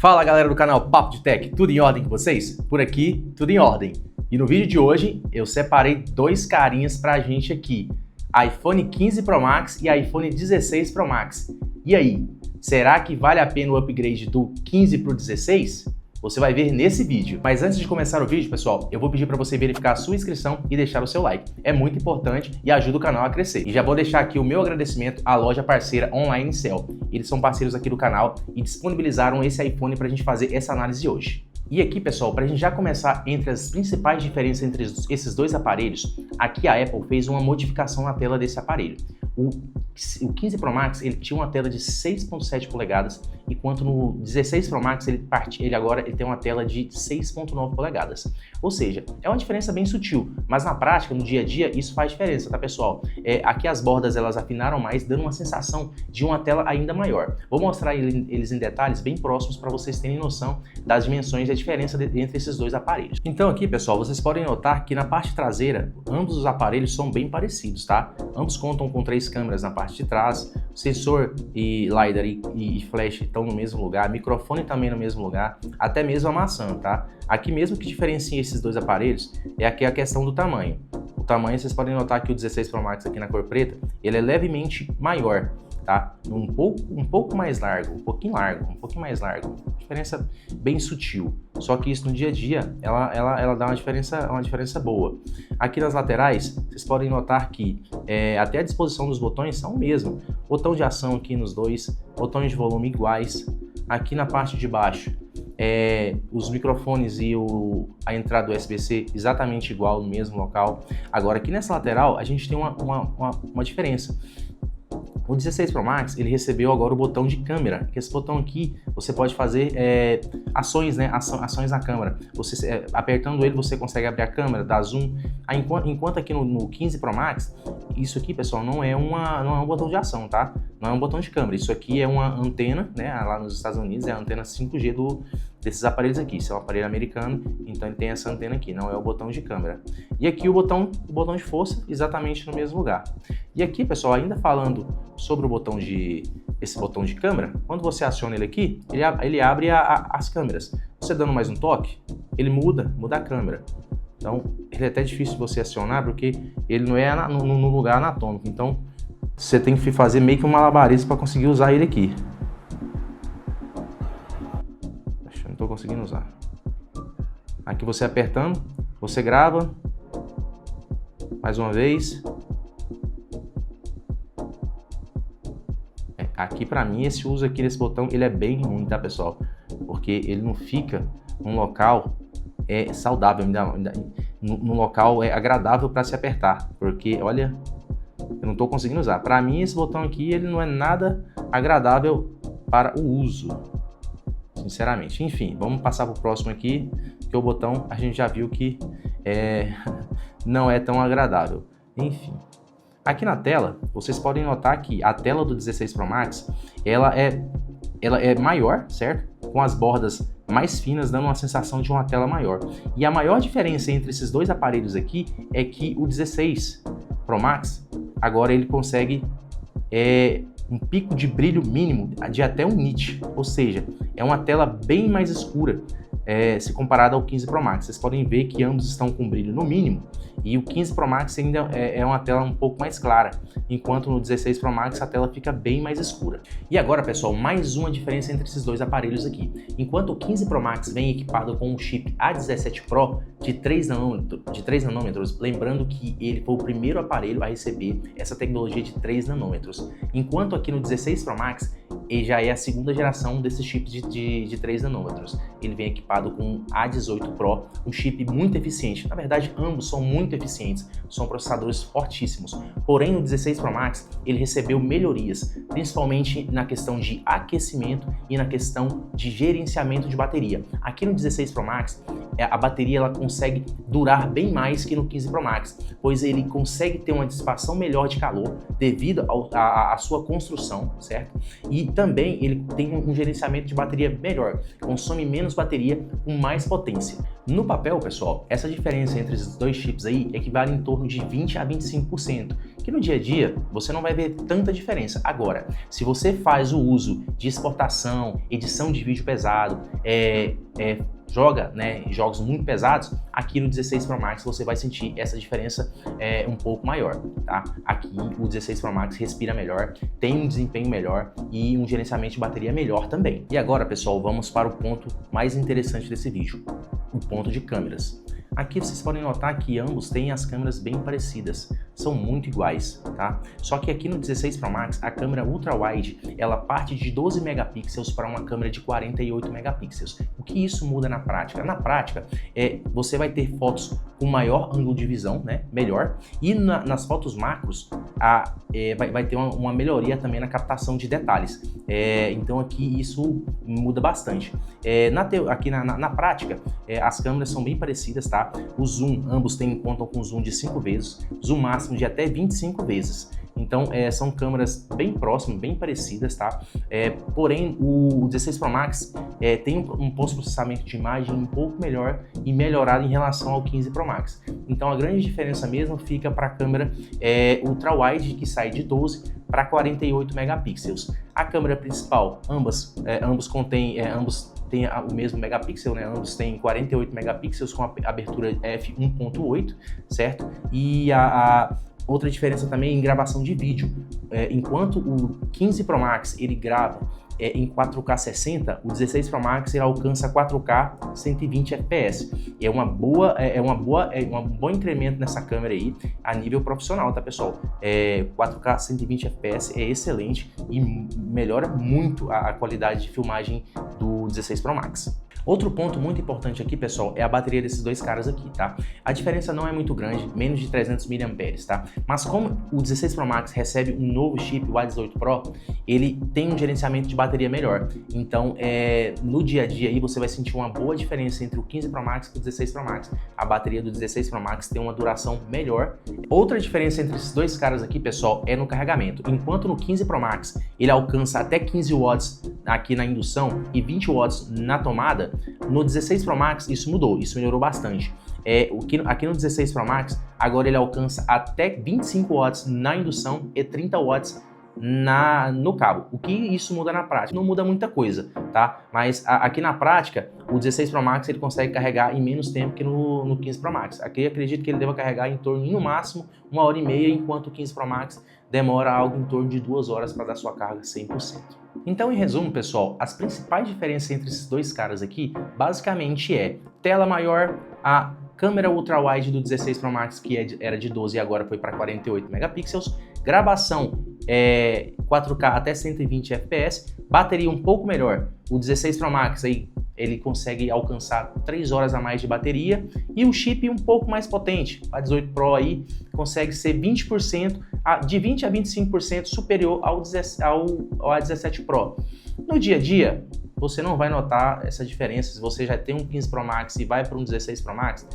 Fala galera do canal Papo de Tech, tudo em ordem com vocês? Por aqui, tudo em ordem. E no vídeo de hoje eu separei dois carinhas pra gente aqui, iPhone 15 Pro Max e iPhone 16 Pro Max. E aí, será que vale a pena o upgrade do 15 pro 16? Você vai ver nesse vídeo. Mas antes de começar o vídeo, pessoal, eu vou pedir para você verificar a sua inscrição e deixar o seu like. É muito importante e ajuda o canal a crescer. E já vou deixar aqui o meu agradecimento à loja parceira Online Cell. Eles são parceiros aqui do canal e disponibilizaram esse iPhone para a gente fazer essa análise hoje. E aqui, pessoal, para a gente já começar entre as principais diferenças entre esses dois aparelhos, aqui a Apple fez uma modificação na tela desse aparelho. O 15 Pro Max ele tinha uma tela de 6.7 polegadas, enquanto no 16 Pro Max ele agora tem uma tela de 6.9 polegadas. Ou seja, é uma diferença bem sutil, mas na prática, no dia a dia, isso faz diferença, tá, pessoal? Aqui as bordas elas afinaram mais, dando uma sensação de uma tela ainda maior. Vou mostrar eles em detalhes bem próximos para vocês terem noção das dimensões e a diferença entre esses dois aparelhos. Então aqui, pessoal, vocês podem notar que na parte traseira, ambos os aparelhos são bem parecidos, tá? Ambos contam com 3 câmeras na parte de trás, sensor e LiDAR e flash estão no mesmo lugar, microfone também no mesmo lugar, até mesmo a maçã, tá? Aqui mesmo que diferencia esses dois aparelhos é aqui a questão do tamanho. O tamanho, vocês podem notar que o 16 Pro Max aqui na cor preta, ele é levemente maior, tá? Um pouco mais largo, um pouquinho mais largo. Diferença bem sutil. Só que isso no dia a dia, ela dá uma diferença boa. Aqui nas laterais, vocês podem notar que até a disposição dos botões são o mesmo. Botão de ação aqui nos dois, botões de volume iguais. Aqui na parte de baixo, os microfones e a entrada USB-C exatamente igual no mesmo local. Agora aqui nessa lateral, a gente tem uma diferença. O 16 Pro Max, ele recebeu agora o botão de câmera, que esse botão aqui, você pode fazer ações, né? Ações na câmera. Você, apertando ele, você consegue abrir a câmera, dar zoom. Enquanto aqui no 15 Pro Max, isso aqui, pessoal, não é um botão de ação, tá? Não é um botão de câmera. Isso aqui é uma antena, né? Lá nos Estados Unidos é a antena 5G desses aparelhos aqui. Isso é um aparelho americano, então ele tem essa antena aqui, não é o botão de câmera. E aqui o botão de força, exatamente no mesmo lugar. E aqui, pessoal, ainda falando sobre esse botão de câmera, quando você aciona ele aqui, ele abre as câmeras. Você dando mais um toque, ele muda a câmera. Então, ele é até difícil você acionar, porque ele não é no lugar anatômico. Então, você tem que fazer meio que um malabarismo para conseguir usar ele aqui. Não estou conseguindo usar. Aqui você apertando, você grava. Mais uma vez. Aqui para mim esse uso aqui desse botão ele é bem ruim, tá, pessoal? Porque ele não fica num local saudável, num local agradável para se apertar. Porque olha, eu não estou conseguindo usar. Para mim esse botão aqui ele não é nada agradável para o uso, sinceramente. Enfim, vamos passar para o próximo aqui, que o botão a gente já viu que não é tão agradável. Enfim. Aqui na tela, vocês podem notar que a tela do 16 Pro Max, ela é maior, certo? Com as bordas mais finas, dando uma sensação de uma tela maior. E a maior diferença entre esses dois aparelhos aqui é que o 16 Pro Max, agora ele consegue um pico de brilho mínimo de até 1 nit, ou seja, é uma tela bem mais escura se comparado ao 15 Pro Max. Vocês podem ver que ambos estão com brilho no mínimo e o 15 Pro Max ainda é uma tela um pouco mais clara, enquanto no 16 Pro Max a tela fica bem mais escura. E agora, pessoal, mais uma diferença entre esses dois aparelhos aqui. Enquanto o 15 Pro Max vem equipado com um chip A17 Pro de 3 nanômetros, lembrando que ele foi o primeiro aparelho a receber essa tecnologia de 3 nanômetros. Enquanto aqui no 16 Pro Max, ele já é a segunda geração desses chips de 3 nanômetros. Ele vem equipado com um A18 Pro, um chip muito eficiente. Na verdade, ambos são muito eficientes, são processadores fortíssimos. Porém, no 16 Pro Max, ele recebeu melhorias, principalmente na questão de aquecimento e na questão de gerenciamento de bateria. Aqui no 16 Pro Max, a bateria ela consegue durar bem mais que no 15 Pro Max, pois ele consegue ter uma dissipação melhor de calor devido à sua construção, certo? E também ele tem um gerenciamento de bateria melhor, consome menos bateria com mais potência. No papel, pessoal, essa diferença entre esses dois chips aí equivale em torno de 20 a 25%, que no dia a dia você não vai ver tanta diferença. Agora, se você faz o uso de exportação, edição de vídeo pesado, joga, né, jogos muito pesados, aqui no 16 Pro Max você vai sentir essa diferença um pouco maior, tá? Aqui o 16 Pro Max respira melhor, tem um desempenho melhor e um gerenciamento de bateria melhor também. E agora, pessoal, vamos para o ponto mais interessante desse vídeo, o ponto de câmeras. Aqui vocês podem notar que ambos têm as câmeras bem parecidas, são muito iguais, tá? Só que aqui no 16 Pro Max, a câmera ultra-wide, ela parte de 12 megapixels para uma câmera de 48 megapixels. O que isso muda na prática? Na prática, você vai ter fotos com maior ângulo de visão, né? Melhor, e nas fotos macros, vai ter uma melhoria também na captação de detalhes. Então aqui isso muda bastante. Aqui na prática, as câmeras são bem parecidas, tá? O zoom, ambos contam com zoom de 5 vezes, zoom máximo de até 25 vezes. Então, são câmeras bem próximas, bem parecidas, tá? Porém, o 16 Pro Max tem um pós-processamento de imagem um pouco melhor e melhorado em relação ao 15 Pro Max. Então, a grande diferença mesmo fica para a câmera ultra-wide, que sai de 12 para 48 megapixels. A câmera principal, ambos têm o mesmo megapixel, né? Ambos têm 48 megapixels com a abertura f1.8, certo? E outra diferença também é em gravação de vídeo. Enquanto o 15 Pro Max ele grava em 4K 60, o 16 Pro Max ele alcança 4K 120 fps. É um bom incremento nessa câmera aí a nível profissional, tá, pessoal? 4K 120 fps é excelente e melhora muito a qualidade de filmagem do 16 Pro Max. Outro ponto muito importante aqui, pessoal, é a bateria desses dois caras aqui, tá? A diferença não é muito grande, menos de 300 mAh, tá? Mas como o 16 Pro Max recebe um novo chip, o A18 Pro, ele tem um gerenciamento de bateria melhor. Então, no dia a dia aí você vai sentir uma boa diferença entre o 15 Pro Max e o 16 Pro Max. A bateria do 16 Pro Max tem uma duração melhor. Outra diferença entre esses dois caras aqui, pessoal, é no carregamento. Enquanto no 15 Pro Max ele alcança até 15 watts aqui na indução e 20 watts na tomada, no 16 Pro Max isso mudou, isso melhorou bastante. Aqui no 16 Pro Max, agora ele alcança até 25 watts na indução e 30 watts no cabo. O que isso muda na prática? Não muda muita coisa, tá? Mas aqui na prática, o 16 Pro Max ele consegue carregar em menos tempo que no 15 Pro Max. Aqui eu acredito que ele deva carregar em torno, no máximo, 1h30, enquanto o 15 Pro Max demora algo em torno de 2 horas para dar sua carga 100%. Então, em resumo, pessoal, as principais diferenças entre esses dois caras aqui, basicamente tela maior, a câmera ultra-wide do 16 Pro Max, que era de 12 e agora foi para 48 megapixels, gravação 4K até 120 fps, bateria um pouco melhor. O 16 Pro Max aí ele consegue alcançar 3 horas a mais de bateria e um chip um pouco mais potente. O A18 Pro aí consegue ser 20%, de 20 a 25% superior ao A17 Pro. No dia a dia, você não vai notar essa diferença. Se você já tem um 15 Pro Max e vai para um 16 Pro Max,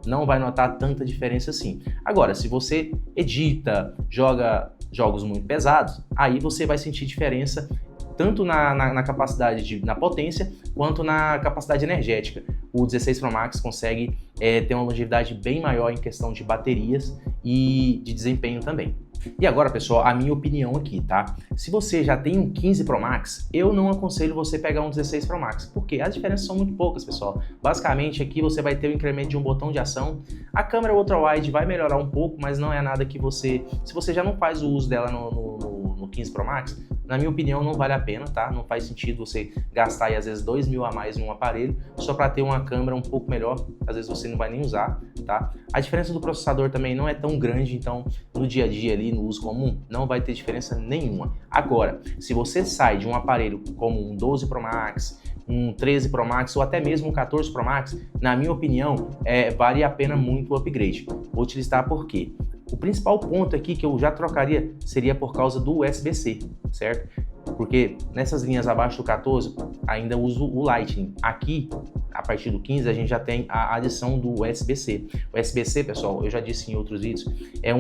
não vai notar tanta diferença assim. Agora, se você edita, joga jogos muito pesados, aí você vai sentir diferença tanto na capacidade, na potência, quanto na capacidade energética. O 16 Pro Max consegue ter uma longevidade bem maior em questão de baterias e de desempenho também. E agora, pessoal, a minha opinião aqui, tá? Se você já tem um 15 Pro Max, eu não aconselho você pegar um 16 Pro Max, porque as diferenças são muito poucas, pessoal. Basicamente, aqui você vai ter o incremento de um botão de ação. A câmera ultra-wide vai melhorar um pouco, mas não é nada que você... Se você já não faz o uso dela no 15 Pro Max, na minha opinião, não vale a pena, tá? Não faz sentido você gastar aí, às vezes, 2 mil a mais em um aparelho só para ter uma câmera um pouco melhor. Às vezes você não vai nem usar, tá? A diferença do processador também não é tão grande, então no dia a dia ali, no uso comum, não vai ter diferença nenhuma. Agora, se você sai de um aparelho como um 12 Pro Max, um 13 Pro Max ou até mesmo um 14 Pro Max, na minha opinião, vale a pena muito o upgrade. Vou te listar por quê. O principal ponto aqui que eu já trocaria seria por causa do USB-C, certo? porque nessas linhas abaixo do 14 ainda uso o Lightning. Aqui, a partir do 15, a gente já tem a adição do USB-C. O USB-C, pessoal, eu já disse em outros vídeos, é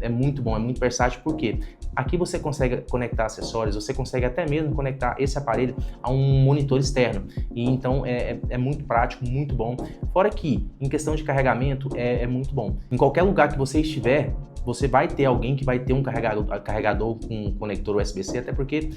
muito bom, é muito versátil, porque aqui você consegue conectar acessórios, você consegue até mesmo conectar esse aparelho a um monitor externo, e então é muito prático, muito bom. Fora que, em questão de carregamento, é muito bom. Em qualquer lugar que você estiver, você vai ter alguém que vai ter um carregador com conector USB-C, até porque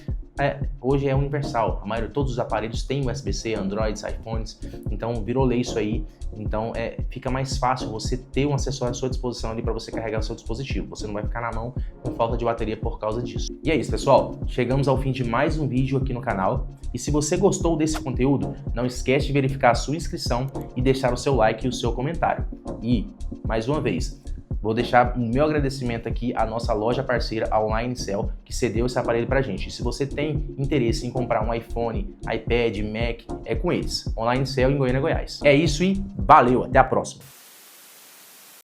hoje é universal. A maioria de todos os aparelhos tem USB-C, Androids, iPhones, então virou lei isso aí. Então fica mais fácil você ter um acessório à sua disposição ali para você carregar o seu dispositivo. Você não vai ficar na mão com falta de bateria por causa disso. E é isso, pessoal. Chegamos ao fim de mais um vídeo aqui no canal. E se você gostou desse conteúdo, não esquece de verificar a sua inscrição e deixar o seu like e o seu comentário. E, mais uma vez, vou deixar o meu agradecimento aqui à nossa loja parceira, a Online Cell, que cedeu esse aparelho pra gente. E se você tem interesse em comprar um iPhone, iPad, Mac, é com eles. Online Cell em Goiânia, Goiás. É isso e valeu, até a próxima!